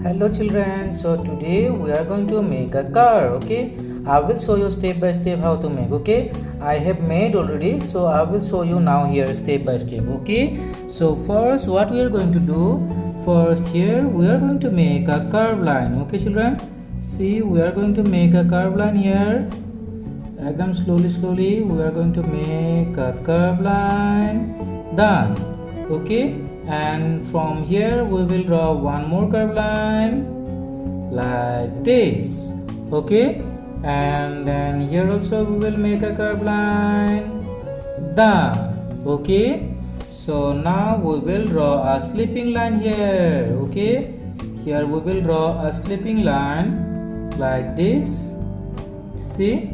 Hello children, so today we are going to make a car. Okay, I will show you step by step how to make. Okay, I have made already, so I will show you now here step by step. Okay, so first what we are going to do, first here we are going to make a curve line. Okay children, see, we are going to make a curve line here. Again, slowly we are going to make a curve line. Done. Okay, and from here we will draw one more curve line like this. Okay, and then here also we will make a curve line. Done. Okay, so now we will draw a slipping line here. Okay, here we will draw a slipping line like this. See,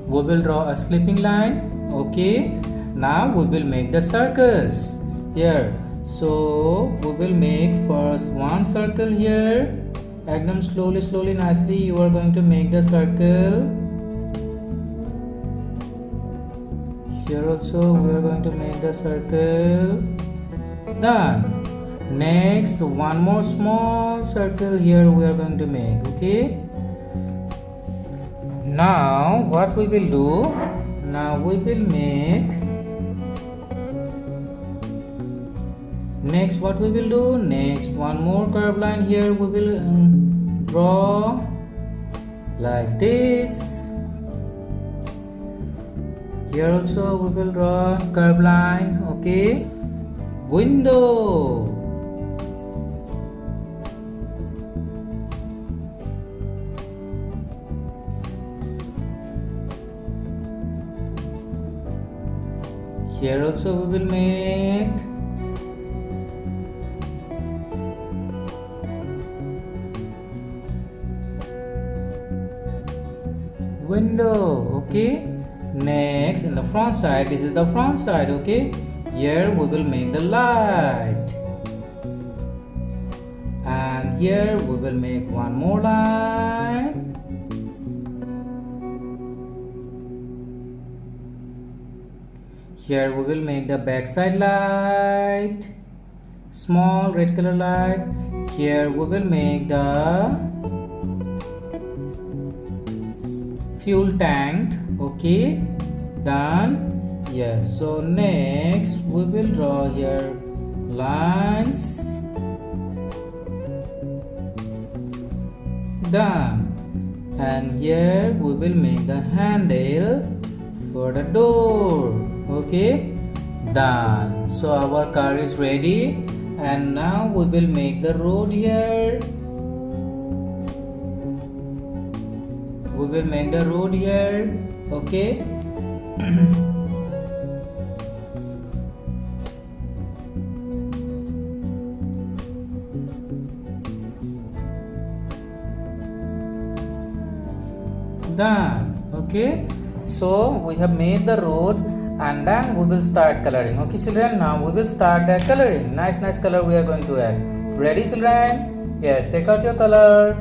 we will draw a slipping line. Okay, now we will make the circles here. So we will make first one circle here. Ekdam slowly nicely you are going to make the circle. Here also we are going to make the circle. Done. Next, one more small circle here we are going to make. Okay, now what we will do, now we will make, next what we will do, next one more curve line here we will draw like this. Here also we will draw curve line. Okay, window. Here also we will make window. Okay, next in the front side, this is the front side. Okay, here we will make the light, and here we will make one more line. Here we will make the backside light, small red color light. Here we will make the fuel tank. Okay, done. Yes, so next we will draw here lines. Done. And here we will make the handle for the door. Okay, done. So our car is ready, and now we will make the road here. We will make the road here. Okay. Done. Okay, so we have made the road, and then we will start coloring. Okay children, now we will start the coloring. Nice color we are going to add. Ready children? Yes, take out your color.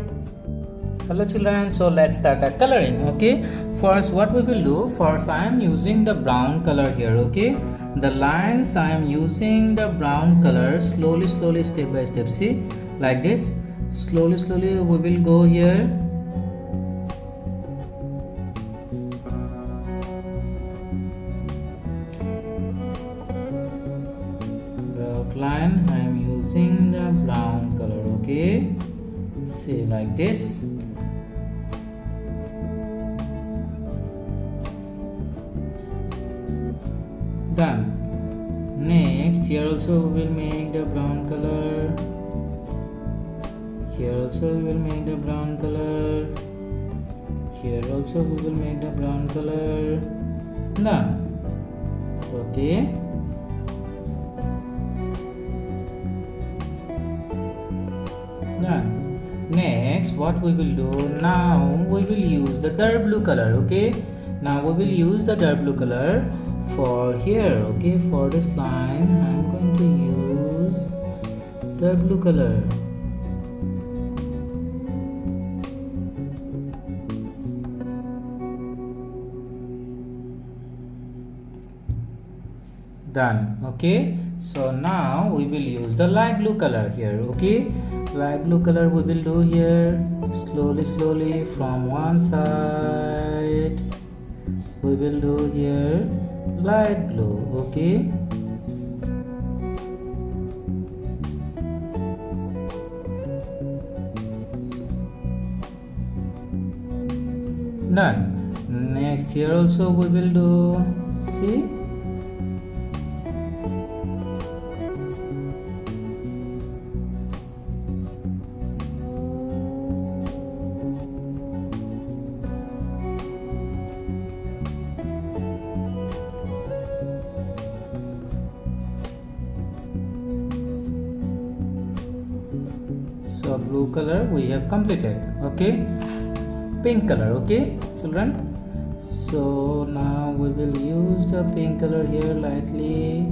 Hello children, so let's start the coloring. Okay, first what we will do, first I am using the brown color here. Okay, the lines I am using the brown color. Slowly step by step, see, like this. Slowly we will go here. Outline I am using the brown color. Okay, see, like this. Done. Next, here also we will make the brown color. Here also we will make the brown color. Here also we will make the brown color. Done. Okay. Done. Next, what we will do, now we will use the dark blue color. Okay, now we will use the dark blue color for here. Okay, for this line I am going to use the blue color. Done. Okay, so now we will use the light blue color here. Okay, Light blue color we will do here. Slowly from one side. We will do here light blue. Okay. Done. Next here also we will do, see, so blue color we have completed. Okay, pink color. Okay children, so now we will use the pink color here lightly,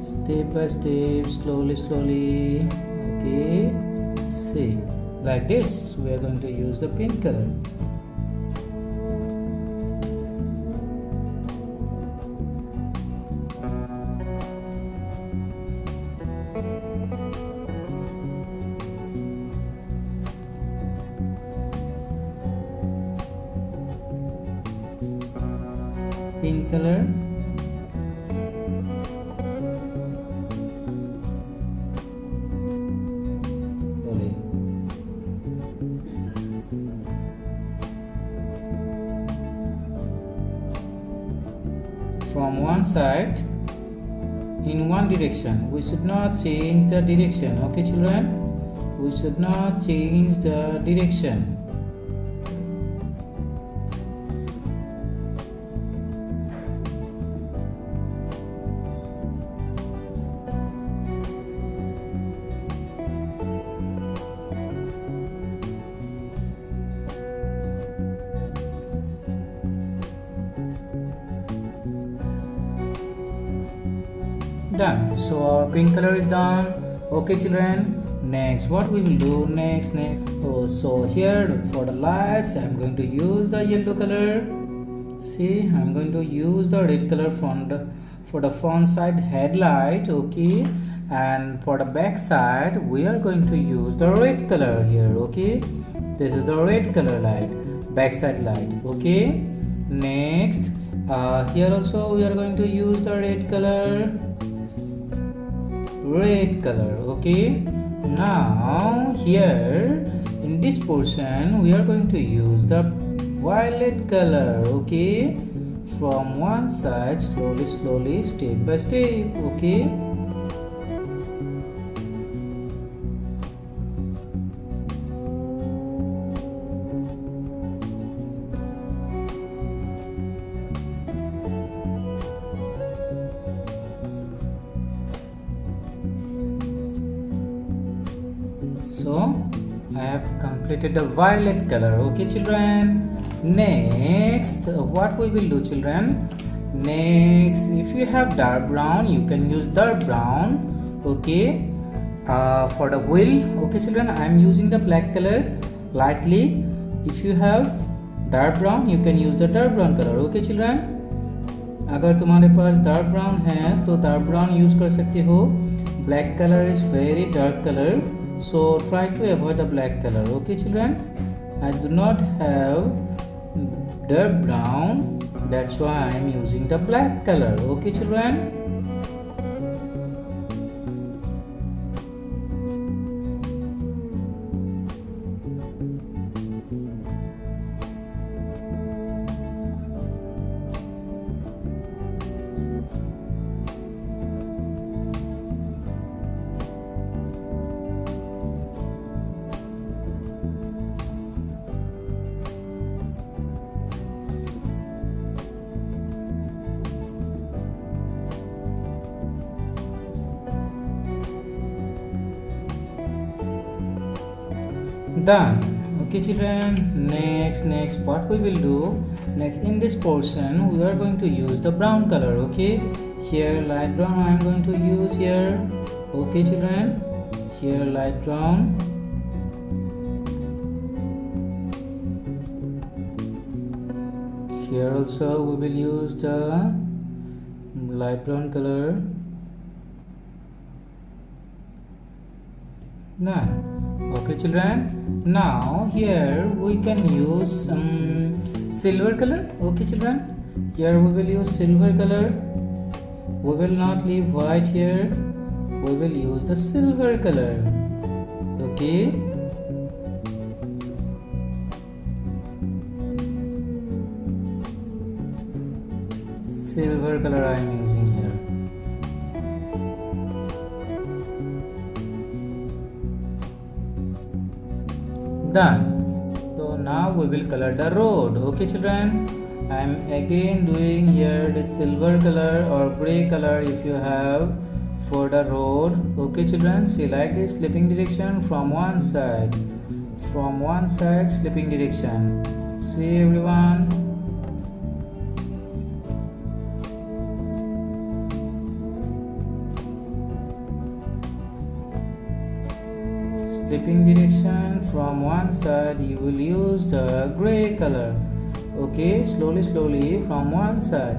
step by step, slowly. Okay, see, like this we are going to use the pink color. Pink color, slowly. From one side in one direction. We should not change the direction. Okay children, we should not change the direction. Done. So our pink color is done. Okay children, next what we will do next. So here for the lights I'm going to use the yellow color. See, I'm going to use the red color for the front side headlight. Okay, and for the back side we are going to use the red color here. Okay, this is the red color light, back side light. Okay, next here also we are going to use the red color. Okay, now here in this portion we are going to use the violet color. Okay, from one side, slowly, step by step. Okay, so I have completed the violet color. Okay children, next what we will do children, next if you have dark brown you can use dark brown. Okay, for the wheel. Okay children, I am using the black color lightly. If you have dark brown you can use the dark brown color. Okay children, अगर तुम्हारे पास dark brown है तो dark brown use कर सकते हो. Black colour is very dark colour, so try to avoid the black color. Okay children, I do not have dark brown, that's why I am using the black color. Okay children, done. Okay children, next what we will do next, in this portion we are going to use the brown color. Okay, here light brown I am going to use here. Okay children, here light brown. Here also we will use the light brown color. Now Okay children, now here we can use silver color. Okay children, here we will use silver color. We will not leave white here, we will use the silver color. Okay, silver color I am using here. Done. So now we will color the road. Okay children, I am again doing here the silver color or gray color if you have for the road. Okay children, see like this, slipping direction from one side, slipping direction. See everyone, slipping direction from one side, you will use the gray color. Okay, slowly from one side,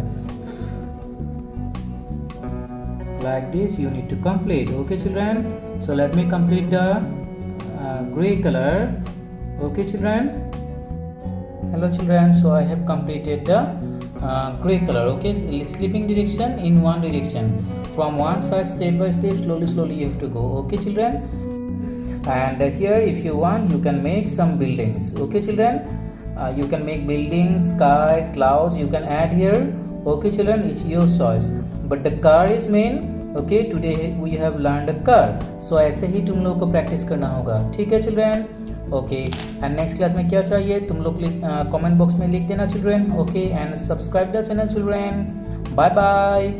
like this you need to complete. Okay children, so let me complete the gray color. Okay children, hello children, so I have completed the gray color. Okay, slipping direction in one direction, from one side, step by step, slowly you have to go. Okay children, and here if you want you can make some buildings. Okay children, you can make buildings, sky, clouds, you can add here. Okay children, it's your choice, but the car is main. Okay, today we have learned a car, so ऐसे ही तुम लोग को practice करना होगा. ठीक है children. Okay, and next class में क्या चाहिए तुम लोग कमेंट बॉक्स में लिख देना children. Okay, and subscribe the channel children. Bye bye.